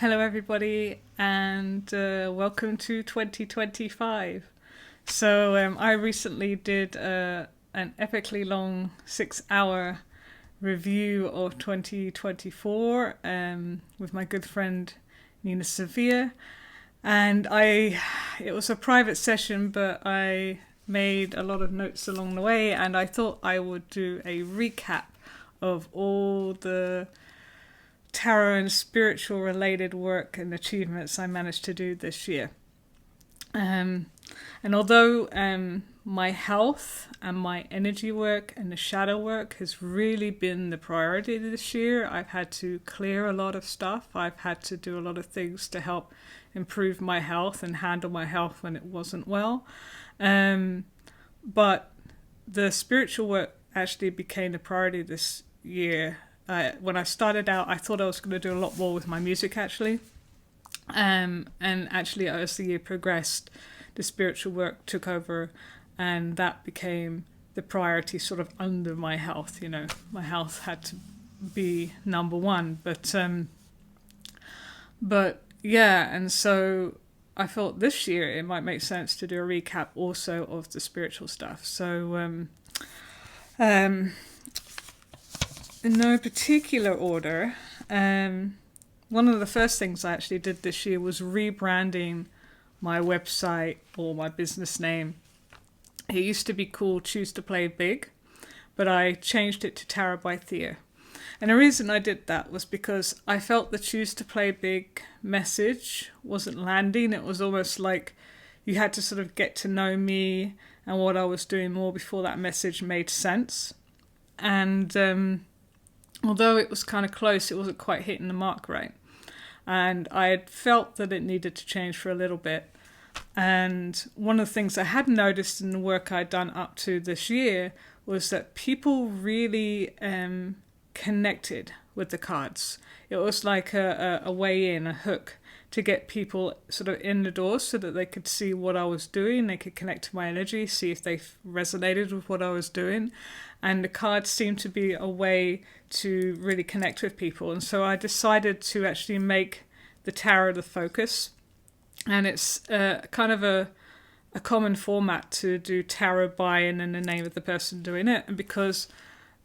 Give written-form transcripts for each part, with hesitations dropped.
Hello, everybody, and welcome to 2025. I recently did an epically long 6-hour review of 2024 with my good friend Nina Sevilla, and it was a private session, but I made a lot of notes along the way, and I thought I would do a recap of all the tarot and spiritual related work and achievements I managed to do this year. And although my health and my energy work and the shadow work has really been the priority this year, I've had to clear a lot of stuff. I've had to do a lot of things to help improve my health and handle my health when it wasn't well. But the spiritual work actually became the priority this year. When I started out, I thought I was going to do a lot more with my music, actually. And actually, as the year progressed, the spiritual work took over, and that became the priority sort of under my health. You know, my health had to be number one. But yeah, and so I thought this year it might make sense to do a recap also of the spiritual stuff. So in no particular order, one of the first things I actually did this year was rebranding my website or my business name. It used to be called Choose to Play Big, but I changed it to tarot.by.thea. And the reason I did that was because I felt the Choose to Play Big message wasn't landing. It was almost like you had to sort of get to know me and what I was doing more before that message made sense. And although it was kind of close, it wasn't quite hitting the mark right. And I had felt that it needed to change for a little bit. And one of the things I had noticed in the work I'd done up to this year was that people really connected with the cards. It was like a way in, a hook to get people sort of in the door so that they could see what I was doing. They could connect to my energy, see if they resonated with what I was doing. And the cards seemed to be a way to really connect with people. And so I decided to actually make the tarot the focus. And it's kind of a common format to do tarot by and then the name of the person doing it. And because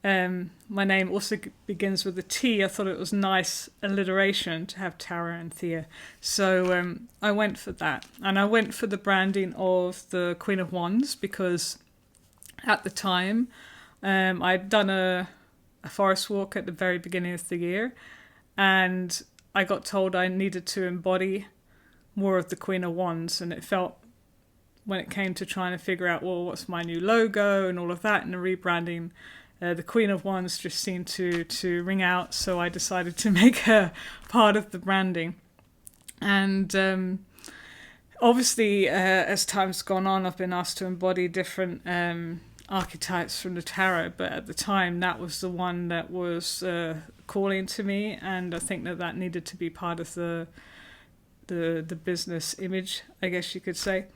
my name also begins with a T, I thought it was nice alliteration to have Tarot and Thea. So I went for that. And I went for the branding of the Queen of Wands because at the time I'd done a forest walk at the very beginning of the year, and I got told I needed to embody more of the Queen of Wands, and it felt, when it came to trying to figure out, well, what's my new logo and all of that and the rebranding, the Queen of Wands just seemed to ring out, so I decided to make her part of the branding. And obviously, as time's gone on, I've been asked to embody different archetypes from the tarot, but at the time that was the one that was calling to me, and I think that needed to be part of the business image, I guess you could say.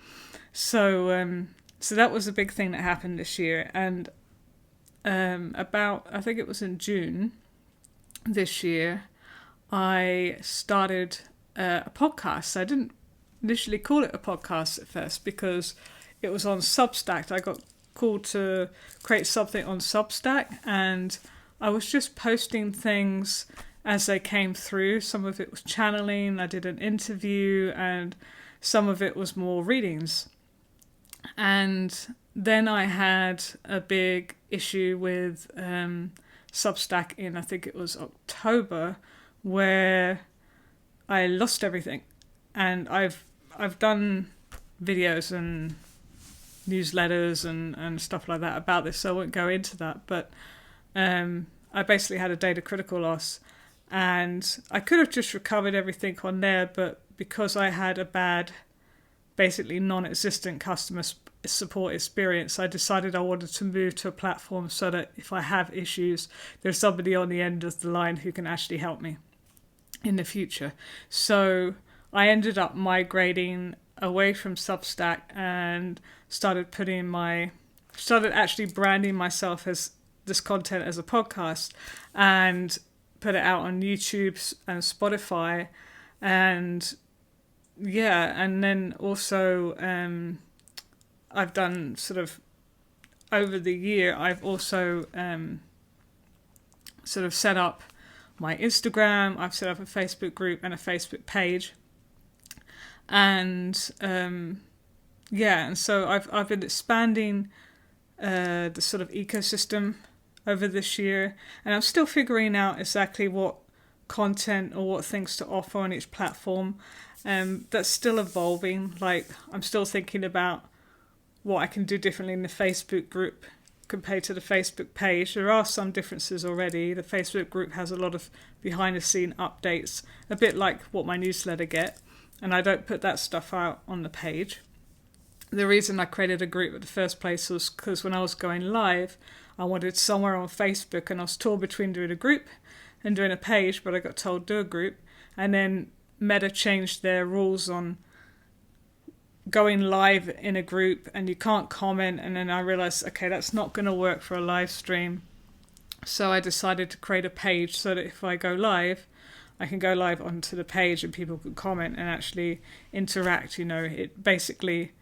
So that was a big thing that happened this year. And I think it was in June this year, I started a podcast. I didn't initially call it a podcast at first because it was on Substack. I got called to create something on Substack, and I was just posting things as they came through. Some of it was channeling, I did an interview, and some of it was more readings. And then I had a big issue with Substack in, I think it was October, where I lost everything. And I've done videos and newsletters and stuff like that about this, so I won't go into that. But I basically had a data critical loss, and I could have just recovered everything on there, but because I had a bad, basically non-existent customer support experience, I decided I wanted to move to a platform so that if I have issues, there's somebody on the end of the line who can actually help me in the future. So I ended up migrating away from Substack and started actually branding myself as this content as a podcast, and put it out on YouTube and Spotify. And yeah, and then also I've done sort of over the year, I've also sort of set up my Instagram, I've set up a Facebook group and a Facebook page. And and so I've been expanding the sort of ecosystem over this year, and I'm still figuring out exactly what content or what things to offer on each platform. That's still evolving. Like, I'm still thinking about what I can do differently in the Facebook group compared to the Facebook page. There are some differences already. The Facebook group has a lot of behind the scene updates, a bit like what my newsletter get, and I don't put that stuff out on the page. The reason I created a group in the first place was because when I was going live, I wanted somewhere on Facebook, and I was torn between doing a group and doing a page, but I got told do a group. And then Meta changed their rules on going live in a group, and you can't comment. And then I realized, okay, that's not going to work for a live stream. So I decided to create a page so that if I go live, I can go live onto the page and people can comment and actually interact. You know, it basically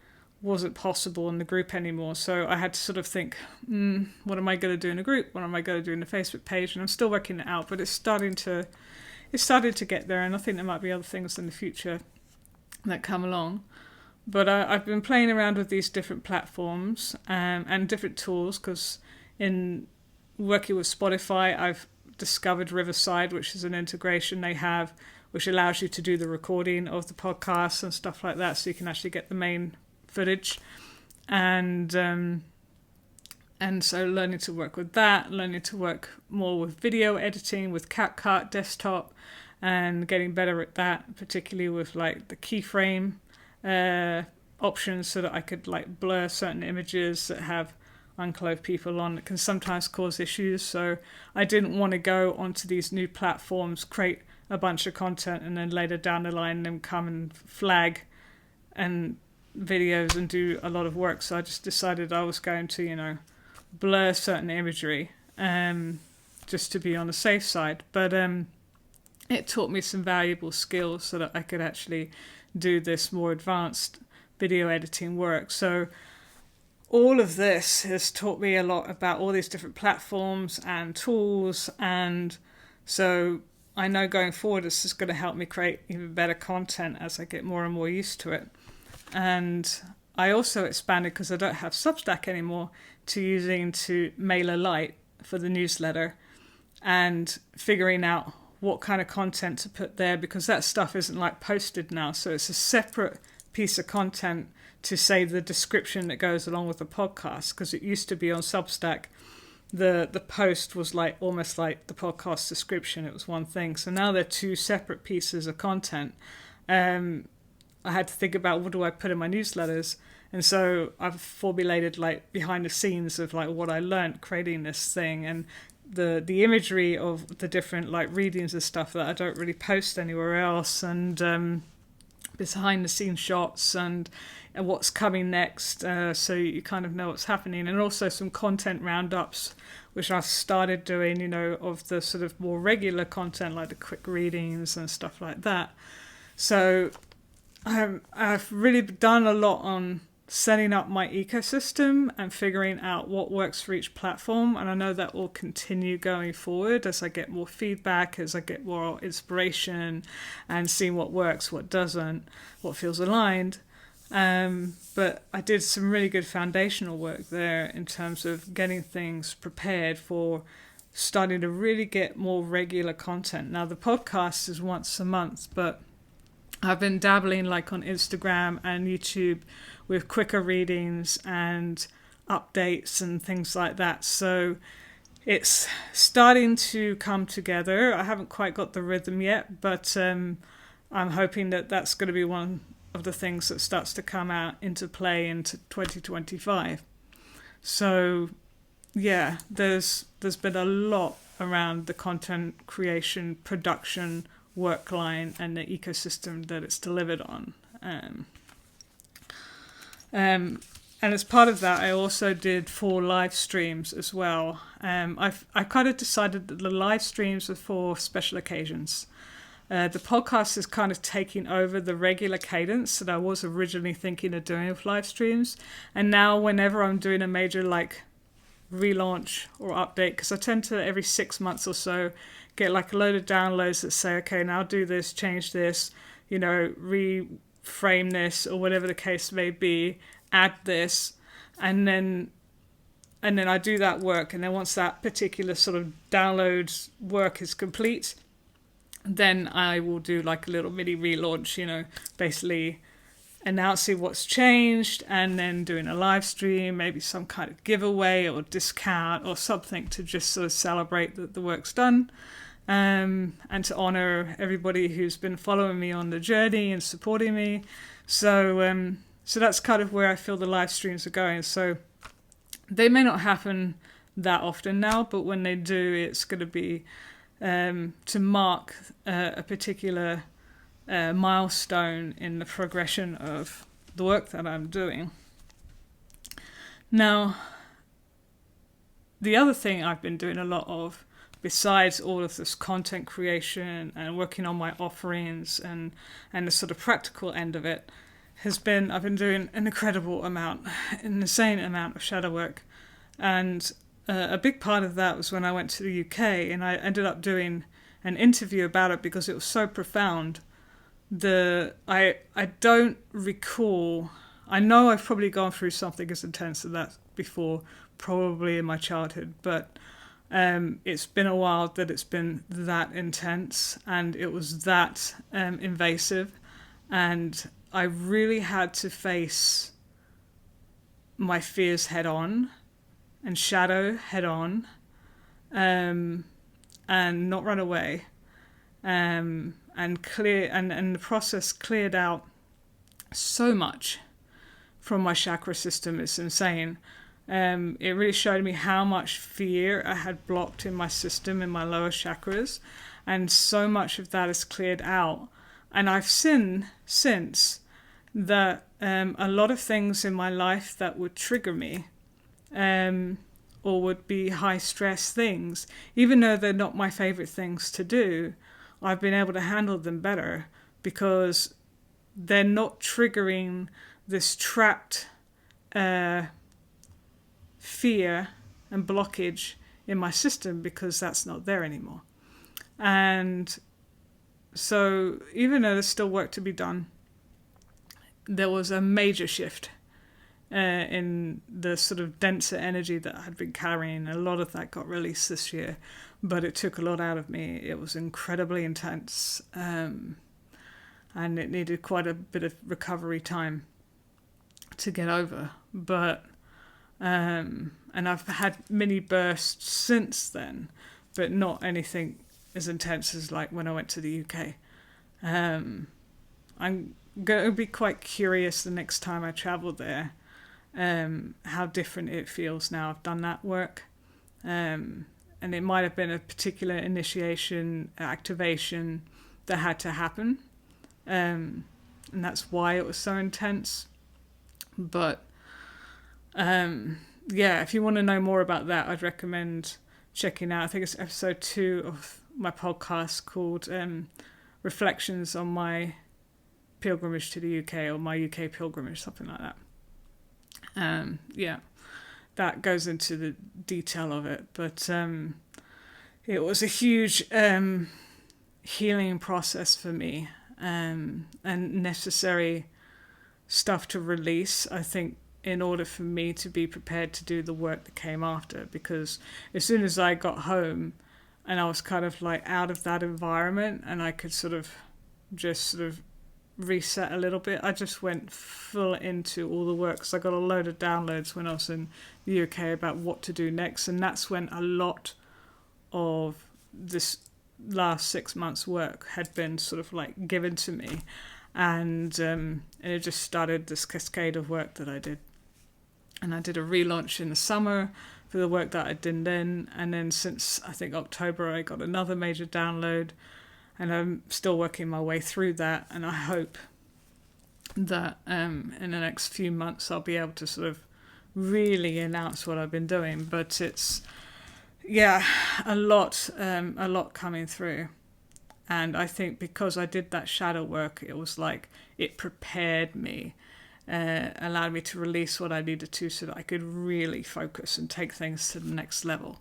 wasn't possible in the group anymore. So I had to sort of think, what am I going to do in a group? What am I going to do in the Facebook page? And I'm still working it out, but it's starting to get there. And I think there might be other things in the future that come along. But I've been playing around with these different platforms and different tools, because in working with Spotify, I've discovered Riverside, which is an integration they have, which allows you to do the recording of the podcast and stuff like that, so you can actually get the main footage. And so learning to work with that, learning to work more with video editing with CapCut desktop, and getting better at that, particularly with like the keyframe options, so that I could like blur certain images that have unclothed people on. It can sometimes cause issues, so I didn't want to go onto these new platforms, create a bunch of content, and then later down the line them come and flag and videos and do a lot of work. So I just decided I was going to, blur certain imagery just to be on the safe side. But it taught me some valuable skills so that I could actually do this more advanced video editing work. So all of this has taught me a lot about all these different platforms and tools, and so I know going forward this is going to help me create even better content as I get more and more used to it. And I also expanded, because I don't have Substack anymore, to using to MailerLite for the newsletter, and figuring out what kind of content to put there, because that stuff isn't like posted now, so it's a separate piece of content to say the description that goes along with the podcast, because it used to be on Substack the post was like almost like the podcast description, it was one thing. So now they're two separate pieces of content. I had to think about, what do I put in my newsletters? And so I've formulated like behind the scenes of like what I learned creating this thing, and the imagery of the different like readings and stuff that I don't really post anywhere else, and behind the scenes shots and what's coming next, so you kind of know what's happening. And also some content roundups, which I've started doing, of the sort of more regular content, like the quick readings and stuff like that. So I've really done a lot on setting up my ecosystem and figuring out what works for each platform. And I know that will continue going forward as I get more feedback, as I get more inspiration, and seeing what works, what doesn't, what feels aligned. But I did some really good foundational work there in terms of getting things prepared for starting to really get more regular content. Now the podcast is once a month, but I've been dabbling like on Instagram and YouTube with quicker readings and updates and things like that. So it's starting to come together. I haven't quite got the rhythm yet, but I'm hoping that that's going to be one of the things that starts to come out into play into 2025. So yeah, there's been a lot around the content creation, production, work line, and the ecosystem that it's delivered on. And as part of that, I also did 4 live streams as well. I kind of decided that the live streams are for special occasions. The podcast is kind of taking over the regular cadence that I was originally thinking of doing with live streams. And now whenever I'm doing a major like relaunch or update, because I tend to every 6 months or so get like a load of downloads that say, okay, now do this, change this, reframe this, or whatever the case may be, add this, and then I do that work. And then once that particular sort of download work is complete, then I will do like a little mini relaunch, basically announcing what's changed, and then doing a live stream, maybe some kind of giveaway or discount or something to just sort of celebrate that the work's done, and to honor everybody who's been following me on the journey and supporting me. So that's kind of where I feel the live streams are going. So they may not happen that often now, but when they do, it's going to be to mark a particular milestone in the progression of the work that I'm doing. Now, the other thing I've been doing a lot of, besides all of this content creation and working on my offerings and the sort of practical end of it, has been I've been doing an insane amount of shadow work. And a big part of that was when I went to the UK, and I ended up doing an interview about it because it was so profound. I don't recall. I know I've probably gone through something as intense as that before, probably in my childhood, but it's been a while that it's been that intense, and it was that invasive, and I really had to face my fears head on and shadow head on, and not run away, and clear, and the process cleared out so much from my chakra system. It's insane. It really showed me how much fear I had blocked in my system, in my lower chakras, and so much of that is cleared out. And I've seen since that a lot of things in my life that would trigger me, or would be high stress things, even though they're not my favorite things to do, I've been able to handle them better because they're not triggering this trapped fear and blockage in my system, because that's not there anymore. And so even though there's still work to be done, there was a major shift in the sort of denser energy that I had been carrying. A lot of that got released this year, but it took a lot out of me. It was incredibly intense, and it needed quite a bit of recovery time to get over. But and I've had mini bursts since then, but not anything as intense as like when I went to the UK. I'm going to be quite curious the next time I travel there, how different it feels now I've done that work. And it might have been a particular initiation, activation that had to happen. And that's why it was so intense. But if you want to know more about that, I'd recommend checking out, I think it's episode 2 of my podcast called Reflections on My Pilgrimage to the UK, or my UK pilgrimage, something like that. That goes into the detail of it, but it was a huge healing process for me, and necessary stuff to release, I think, in order for me to be prepared to do the work that came after. Because as soon as I got home and I was kind of like out of that environment and I could sort of reset a little bit, I just went full into all the work. So I got a load of downloads when I was in the UK about what to do next, and that's when a lot of this last 6 months work had been sort of like given to me, and it just started this cascade of work that I did. And I did a relaunch in the summer for the work that I did then, and then since I think October I got another major download, and I'm still working my way through that, and I hope that in the next few months I'll be able to sort of really announce what I've been doing. But it's a lot coming through, And I think because I did that shadow work, it was like it prepared me, allowed me to release what I needed to so that I could really focus and take things to the next level,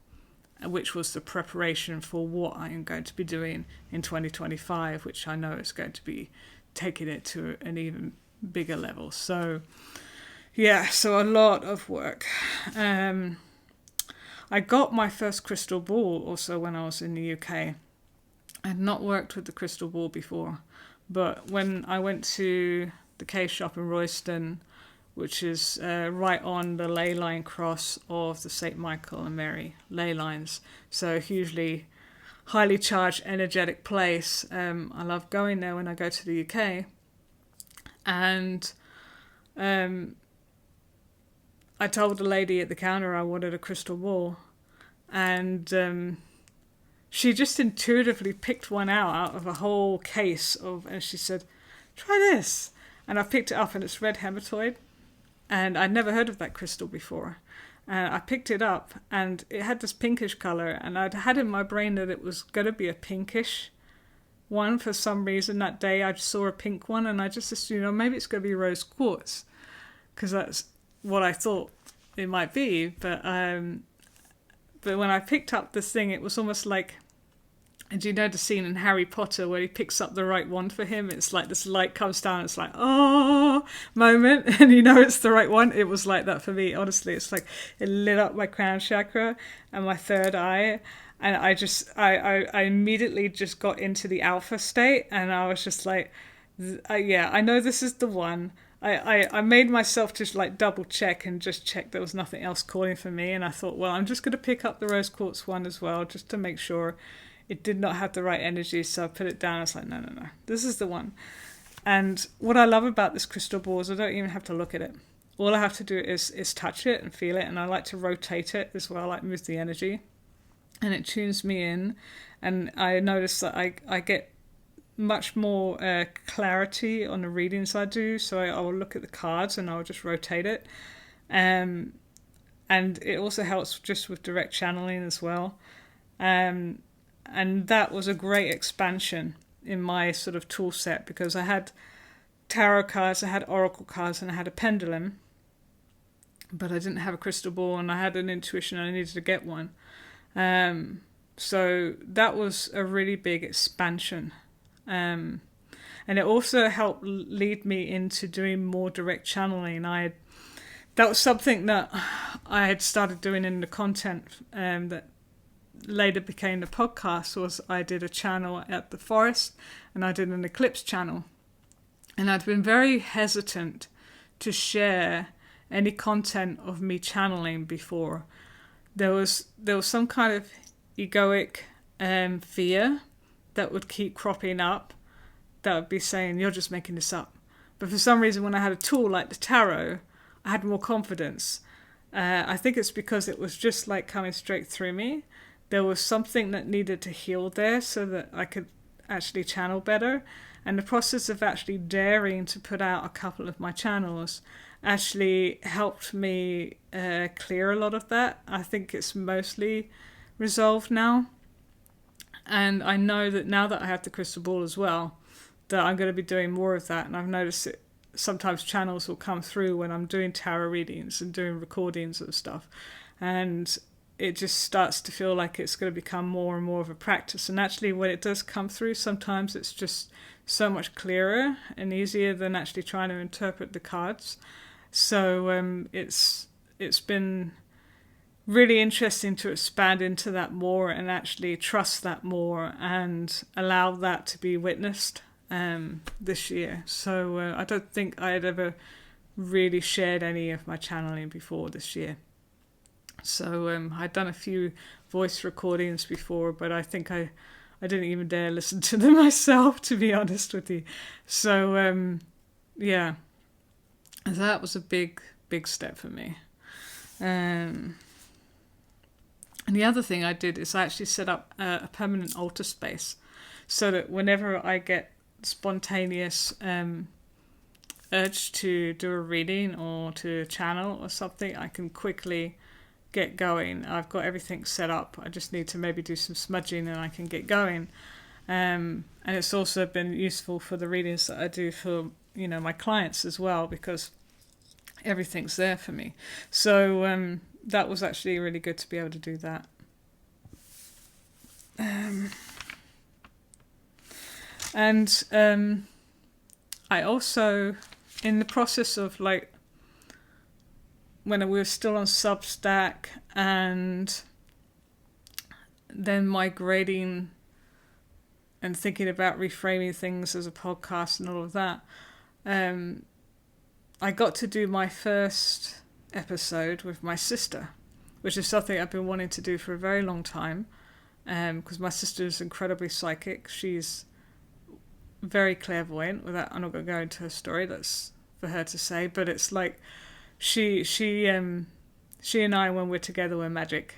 which was the preparation for what I am going to be doing in 2025, which I know is going to be taking it to an even bigger level. So yeah, so a lot of work. I got my first crystal ball also when I was in the UK. I had not worked with the crystal ball before, but when I went to the cave shop in Royston, which is right on the ley line cross of the St. Michael and Mary ley lines, so a hugely highly charged, energetic place. I love going there when I go to the UK. And I told the lady at the counter I wanted a crystal ball, and she just intuitively picked one out of a whole case and she said, "Try this." And I picked it up, and it's red hematoid, and I'd never heard of that crystal before. And I picked it up, and it had this pinkish color, and I'd had in my brain that it was going to be a pinkish one for some reason. That day I just saw a pink one, and I just assumed, maybe it's going to be rose quartz, because that's what I thought it might be. But when I picked up this thing, it was almost like, and do you know the scene in Harry Potter where he picks up the right wand for him? It's like this light comes down, it's like, oh, moment, and you know it's the right one. It was like that for me, honestly. It's like it lit up my crown chakra and my third eye, and I immediately just got into the alpha state, and I was just like, yeah, I know this is the one. I made myself just like double check and just check there was nothing else calling for me, and I thought, well, I'm just going to pick up the rose quartz one as well, just to make sure it did not have the right energy. So I put it down. I was like, no, this is the one. And what I love about this crystal ball is I don't even have to look at it. All I have to do is touch it and feel it, and I like to rotate it as well, like move the energy, and it tunes me in. And I notice that I get much more clarity on the readings I do. So I will look at the cards and I'll just rotate it. And it also helps just with direct channeling as well. And that was a great expansion in my sort of tool set, because I had tarot cards, I had oracle cards, and I had a pendulum, but I didn't have a crystal ball, and I had an intuition I needed to get one. So that was a really big expansion. And it also helped lead me into doing more direct channeling. That was something that I had started doing in the content that later became the podcast. Was I did a channel at the forest, and I did an eclipse channel, and I'd been very hesitant to share any content of me channeling before. There was some kind of egoic fear that would keep cropping up, that would be saying, you're just making this up. But for some reason, when I had a tool like the tarot, I had more confidence. I think it's because it was just like coming straight through me. There was something that needed to heal there so that I could actually channel better. And the process of actually daring to put out a couple of my channels actually helped me clear a lot of that. I think it's mostly resolved now. And I know that now that I have the crystal ball as well, that I'm going to be doing more of that. And I've noticed it. Sometimes channels will come through when I'm doing tarot readings and doing recordings and stuff. And it just starts to feel like it's going to become more and more of a practice. And actually when it does come through, sometimes it's just so much clearer and easier than actually trying to interpret the cards. So it's been really interesting to expand into that more and actually trust that more and allow that to be witnessed this year. So I don't think I had ever really shared any of my channeling before this year. So I'd done a few voice recordings before, but I think I didn't even dare listen to them myself, to be honest with you. So yeah, that was a big step for me. And the other thing I did is I actually set up a permanent altar space, so that whenever I get spontaneous urge to do a reading or to channel or something, I can quickly get going. I've got everything set up. I just need to maybe do some smudging and I can get going. And it's also been useful for the readings that I do for, my clients as well, because everything's there for me. So that was actually really good to be able to do that. And I also, in the process of like, when we were still on Substack and then migrating and thinking about reframing things as a podcast and all of that, I got to do my first episode with my sister, which is something I've been wanting to do for a very long time, because my sister is incredibly psychic. She's very clairvoyant. Without, I'm not going to go into her story. That's for her to say. But it's like she and I, when we're together, we're magic.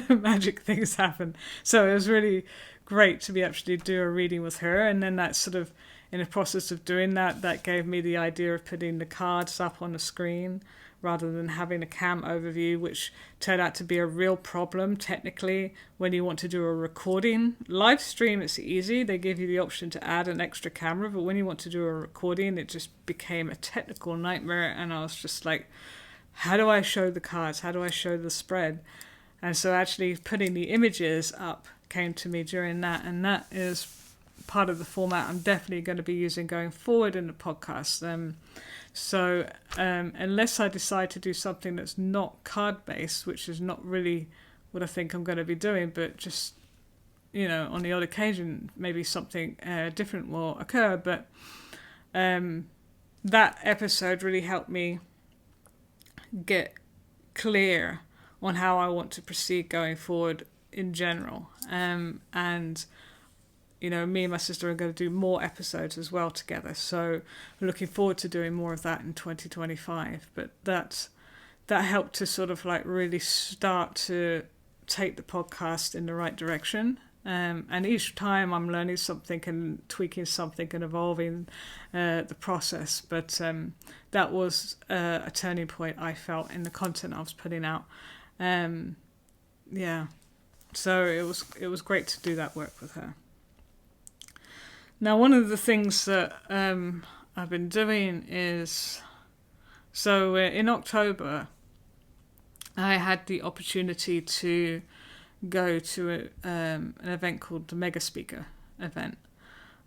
Magic things happen. So it was really great to be actually do a reading with her, and then that sort of, in the process of doing that gave me the idea of putting the cards up on the screen rather than having a cam overview, which turned out to be a real problem technically when you want to do a recording. Live stream, it's easy. They give you the option to add an extra camera, but when you want to do a recording, it just became a technical nightmare, and I was just like, how do I show the cards? How do I show the spread? And so actually putting the images up came to me during that, and that is part of the format I'm definitely going to be using going forward in the podcast. So unless I decide to do something that's not card-based, which is not really what I think I'm going to be doing, but just, on the odd occasion, maybe something different will occur. But that episode really helped me get clear on how I want to proceed going forward in general. And me and my sister are going to do more episodes as well together. So I'm looking forward to doing more of that in 2025. But that helped to sort of like really start to take the podcast in the right direction. And each time I'm learning something and tweaking something and evolving the process. But that was a turning point I felt in the content I was putting out. So it was great to do that work with her. Now, one of the things that I've been doing is, so in October, I had the opportunity to go to an event called the Mega Speaker event.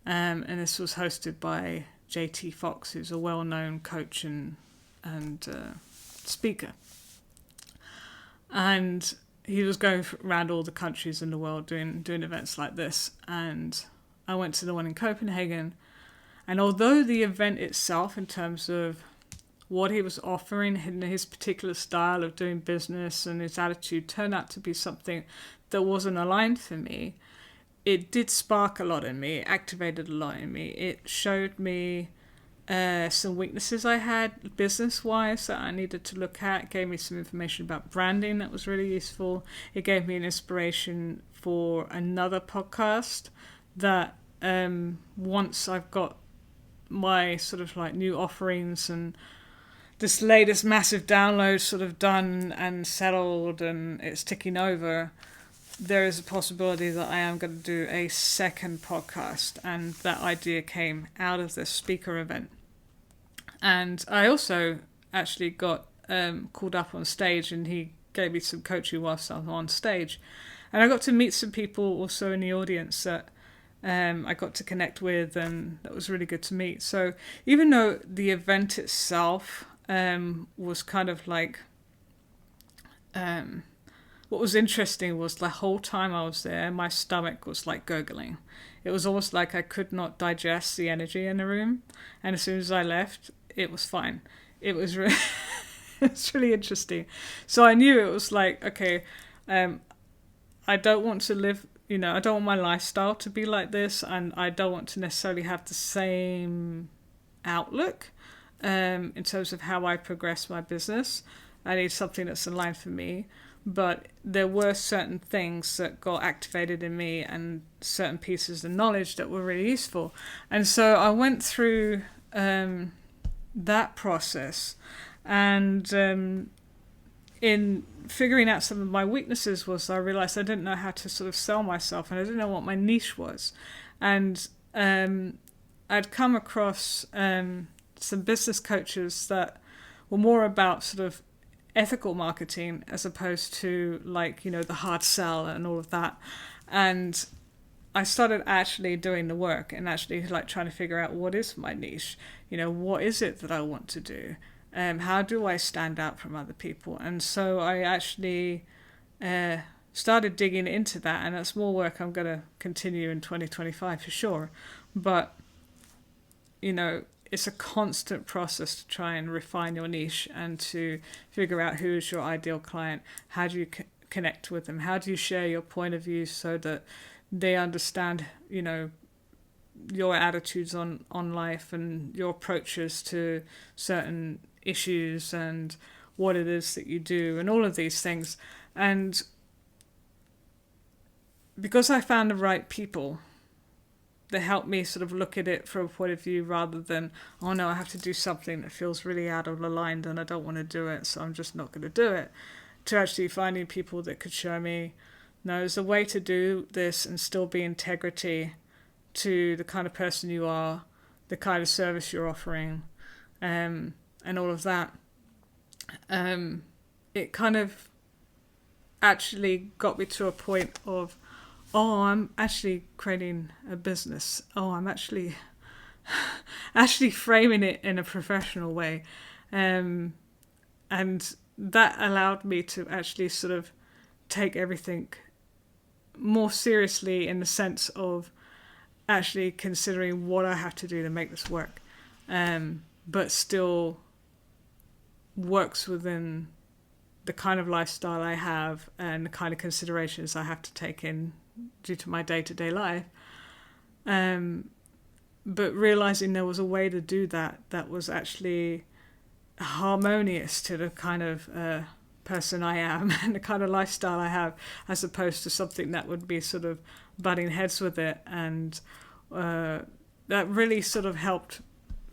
And this was hosted by JT Fox, who's a well-known coach and speaker. And he was going around all the countries in the world doing events like this. And I went to the one in Copenhagen. And although the event itself, in terms of what he was offering, his particular style of doing business and his attitude, turned out to be something that wasn't aligned for me, it did spark a lot in me. It activated a lot in me. It showed me some weaknesses I had business-wise that I needed to look at. It gave me some information about branding that was really useful. It gave me an inspiration for another podcast that once I've got my sort of like new offerings and this latest massive download sort of done and settled and it's ticking over, there is a possibility that I am going to do a second podcast, and that idea came out of this speaker event. And I also actually got called up on stage, and he gave me some coaching whilst I was on stage, and I got to meet some people also in the audience that I got to connect with, and that was really good to meet. So even though the event itself was kind of like what was interesting was the whole time I was there, my stomach was like gurgling. It was almost like I could not digest the energy in the room. And as soon as I left, it was fine. It was it's really interesting. So I knew it was like, okay, I don't want to live, I don't want my lifestyle to be like this. And I don't want to necessarily have the same outlook in terms of how I progress my business. I need something that's aligned for me. But there were certain things that got activated in me and certain pieces of knowledge that were really useful. And so I went through that process, and in figuring out some of my weaknesses was I realized I didn't know how to sort of sell myself, and I didn't know what my niche was. And I'd come across some business coaches that were more about sort of ethical marketing as opposed to like, the hard sell and all of that. And I started actually doing the work and actually like trying to figure out what is my niche, what is it that I want to do, how do I stand out from other people. And so I actually started digging into that, and that's more work I'm going to continue in 2025 for sure. But it's a constant process to try and refine your niche and to figure out who's your ideal client. How do you connect with them? How do you share your point of view so that they understand, your attitudes on life and your approaches to certain issues and what it is that you do and all of these things. And because I found the right people, they help me sort of look at it from a point of view rather than, oh no, I have to do something that feels really out of aligned and I don't want to do it, so I'm just not going to do it. To actually finding people that could show me, no, there's a way to do this and still be integrity to the kind of person you are, the kind of service you're offering, and all of that. It kind of actually got me to a point of, oh, I'm actually creating a business. Oh, I'm actually framing it in a professional way. And that allowed me to actually sort of take everything more seriously in the sense of actually considering what I have to do to make this work, but still works within the kind of lifestyle I have and the kind of considerations I have to take in due to my day-to-day life. But realizing there was a way to do that was actually harmonious to the kind of person I am and the kind of lifestyle I have, as opposed to something that would be sort of butting heads with it. And that really sort of helped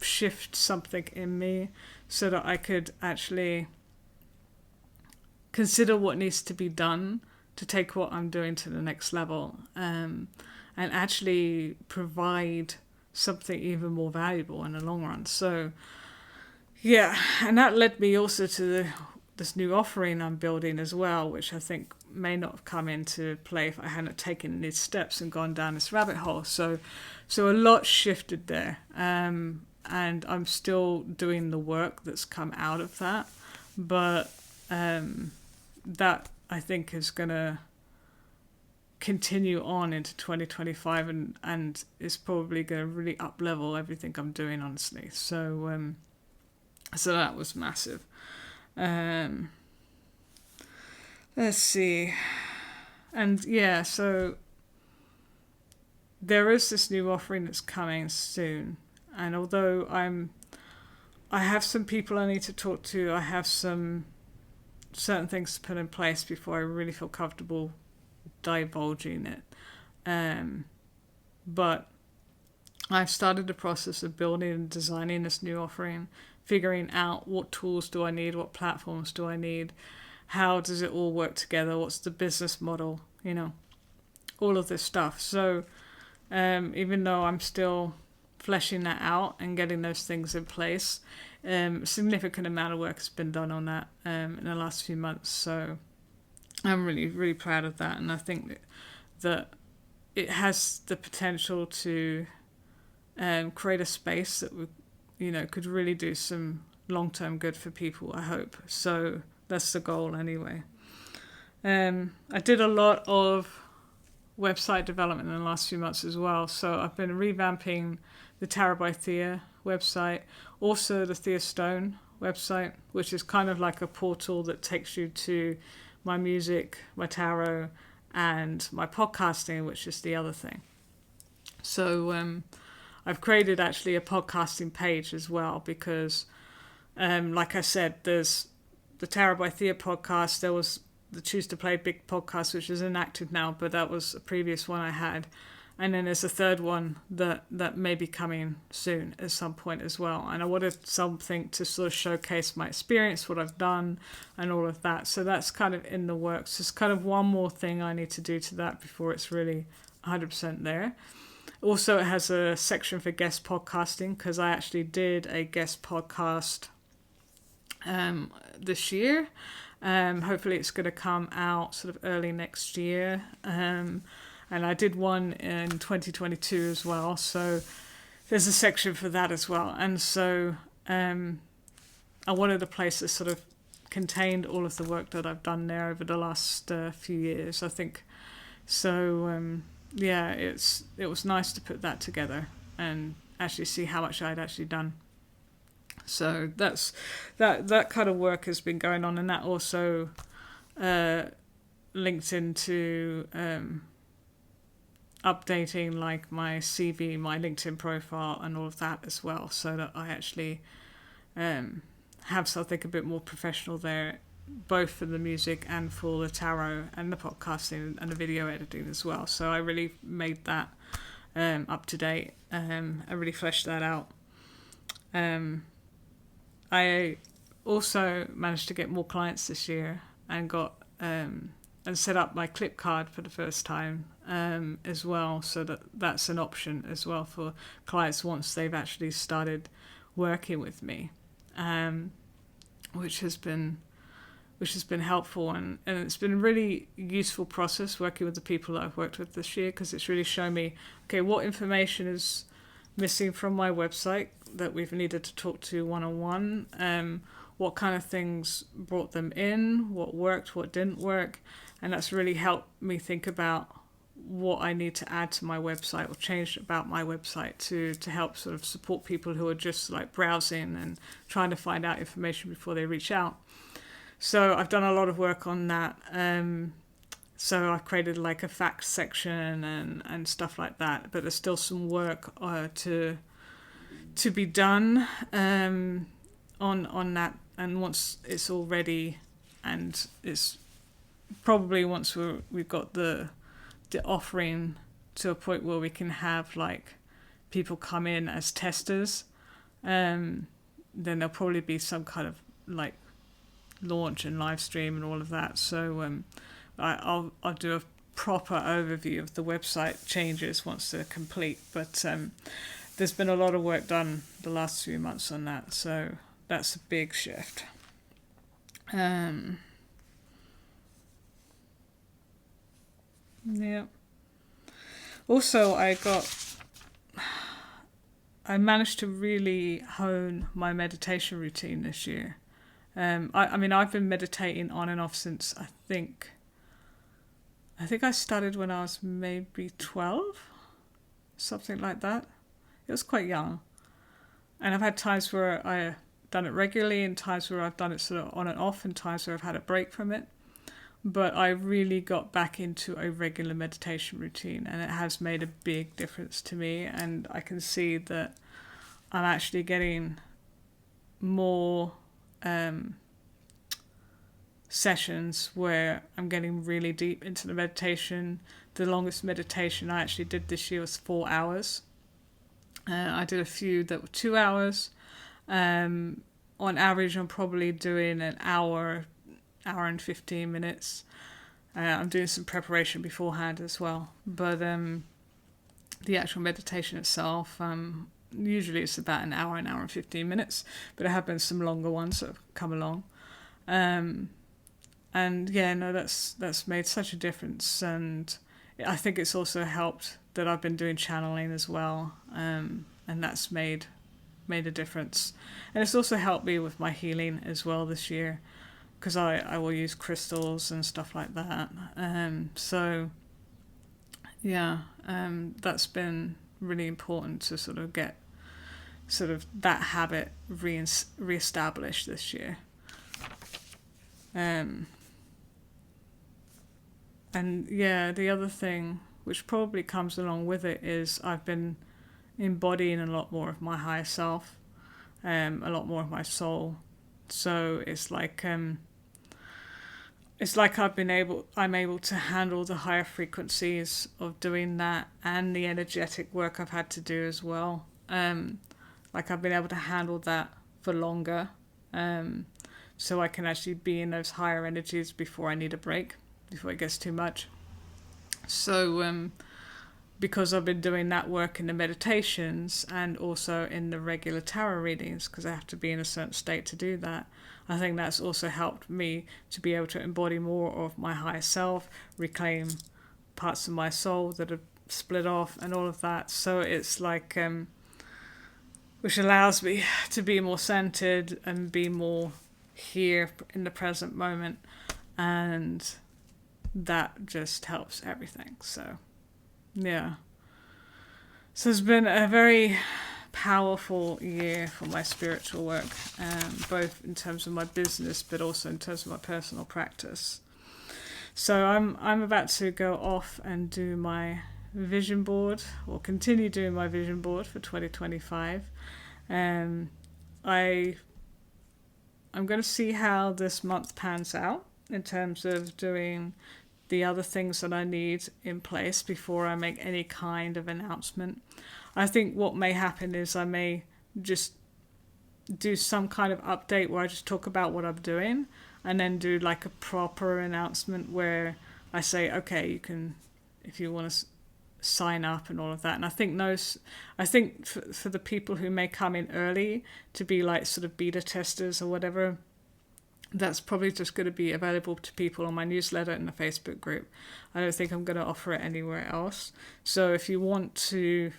shift something in me so that I could actually consider what needs to be done to take what I'm doing to the next level, and actually provide something even more valuable in the long run. So yeah, and that led me also to this new offering I'm building as well, which I think may not have come into play if I hadn't taken these steps and gone down this rabbit hole. So a lot shifted there, and I'm still doing the work that's come out of that, but that I think is going to continue on into 2025 and is probably going to really up-level everything I'm doing, honestly. So that was massive. Let's see. And yeah, so there is this new offering that's coming soon. And although I have some people I need to talk to, I have some certain things to put in place before I really feel comfortable divulging it. But I've started the process of building and designing this new offering, figuring out what tools do I need, what platforms do I need, how does it all work together, what's the business model, all of this stuff. So even though I'm still fleshing that out and getting those things in place, a significant amount of work has been done on that in the last few months. So I'm really, really proud of that. And I think that it has the potential to create a space that would, could really do some long-term good for people, I hope. So that's the goal anyway. I did a lot of website development in the last few months as well. So I've been revamping the tarot.by.thea website, also the Thea Stone website, which is kind of like a portal that takes you to my music, my tarot, and my podcasting, which is the other thing. So I've created actually a podcasting page as well because, like I said, there's the Tarot by Thea podcast. There was the Choose to Play Big podcast, which is inactive now, but that was a previous one I had. And then there's a third one that may be coming soon at some point as well. And I wanted something to sort of showcase my experience, what I've done, and all of that. So that's kind of in the works. There's kind of one more thing I need to do to that before it's really 100% there. Also, it has a section for guest podcasting, because I actually did a guest podcast this year. Hopefully it's going to come out sort of early next year. And I did one in 2022 as well. So there's a section for that as well. And so I wanted a place that sort of contained all of the work that I've done there over the last few years, I think. So yeah, it was nice to put that together and actually see how much I'd actually done. So that kind of work has been going on, and that also linked into updating like my CV, my LinkedIn profile, and all of that as well, so that I actually have something a bit more professional there, both for the music and for the tarot and the podcasting and the video editing as well. So I really made that up to date. I really fleshed that out. I also managed to get more clients this year and got and set up my clip card for the first time as well, so that's an option as well for clients once they've actually started working with me, which has been helpful, and it's been a really useful process working with the people that I've worked with this year, because it's really shown me, okay, what information is missing from my website that we've needed to talk to one-on-one, what kind of things brought them in, what worked, what didn't work, and that's really helped me think about what I need to add to my website or change about my website to help sort of support people who are just like browsing and trying to find out information before they reach out. So I've done a lot of work on that. So I've created like a facts section and stuff like that, but there's still some work to be done on that. And once it's all ready, and it's probably once we've got the offering to a point where we can have like people come in as testers, then there'll probably be some kind of like launch and live stream and all of that. So I'll do a proper overview of the website changes once they're complete. But there's been a lot of work done the last few months on that, so that's a big shift. Yeah. Also, I managed to really hone my meditation routine this year. I mean, I've been meditating on and off since I think I started when I was maybe 12, something like that. It was quite young. And I've had times where I've done it regularly, and times where I've done it sort of on and off, and times where I've had a break from it. But I really got back into a regular meditation routine, and it has made a big difference to me. And I can see that I'm actually getting more sessions where I'm getting really deep into the meditation. The longest meditation I actually did this year was 4 hours. I did a few that were 2 hours. On average, I'm probably doing an hour and 15 minutes. I'm doing some preparation beforehand as well. But the actual meditation itself, usually it's about an hour and 15 minutes. But there have been some longer ones that have come along. And yeah, no, that's made such a difference. And I think it's also helped that I've been doing channeling as well. And that's made a difference. And it's also helped me with my healing as well this year, because I will use crystals and stuff like that. So yeah, that's been really important to sort of get sort of that habit re-established this year. And yeah, the other thing which probably comes along with it is I've been embodying a lot more of my higher self, a lot more of my soul. So it's like it's like I'm able to handle the higher frequencies of doing that and the energetic work I've had to do as well. Like I've been able to handle that for longer, so I can actually be in those higher energies before I need a break, before it gets too much. So because I've been doing that work in the meditations and also in the regular tarot readings, because I have to be in a certain state to do that, I think that's also helped me to be able to embody more of my higher self, reclaim parts of my soul that have split off and all of that. So it's like, which allows me to be more centered and be more here in the present moment. And that just helps everything. So, yeah. So it's been a very powerful year for my spiritual work, both in terms of my business but also in terms of my personal practice. So I'm about to go off and do my vision board, or continue doing my vision board for 2025. I'm going to see how this month pans out in terms of doing the other things that I need in place before I make any kind of announcement. I think what may happen is I may just do some kind of update where I just talk about what I'm doing, and then do like a proper announcement where I say, okay, you can, if you want to sign up and all of that. And I think for the people who may come in early to be like sort of beta testers or whatever, that's probably just going to be available to people on my newsletter and the Facebook group. I don't think I'm going to offer it anywhere else. So if you want to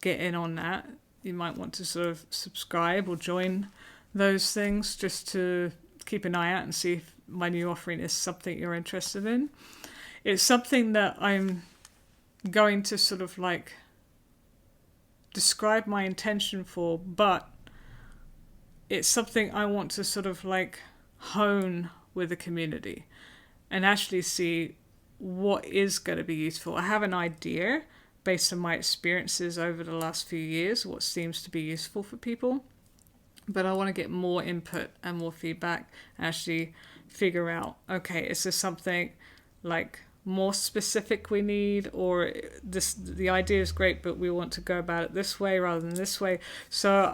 get in on that, you might want to sort of subscribe or join those things just to keep an eye out and see if my new offering is something you're interested in. It's something that I'm going to sort of like describe my intention for, but it's something I want to sort of like hone with the community and actually see what is going to be useful. I have an idea based on my experiences over the last few years, what seems to be useful for people, but I want to get more input and more feedback and actually figure out, okay, is this something like more specific we need, or the idea is great but we want to go about it this way rather than this way. So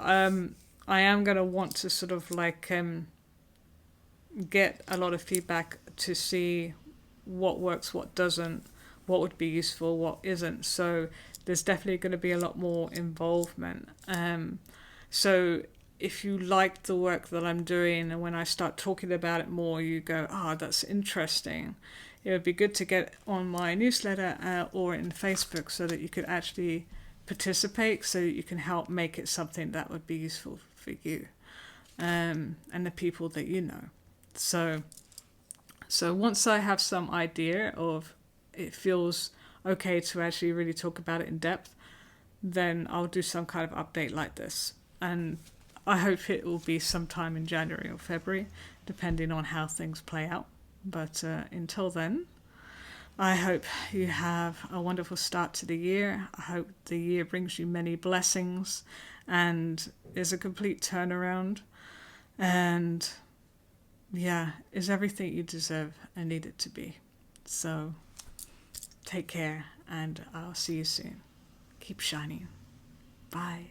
I am going to want to sort of like get a lot of feedback to see what works, what doesn't, what would be useful, what isn't. So there's definitely going to be a lot more involvement. So if you like the work that I'm doing, and when I start talking about it more, you go, that's interesting. It would be good to get on my newsletter or in Facebook so that you could actually participate, so that you can help make it something that would be useful for you and the people that you know. So once I have some idea of it feels okay to actually really talk about it in depth, then I'll do some kind of update like this. And I hope it will be sometime in January or February, depending on how things play out. But until then, I hope you have a wonderful start to the year. I hope the year brings you many blessings and is a complete turnaround. And yeah, is everything you deserve and need it to be. So take care, and I'll see you soon. Keep shining. Bye.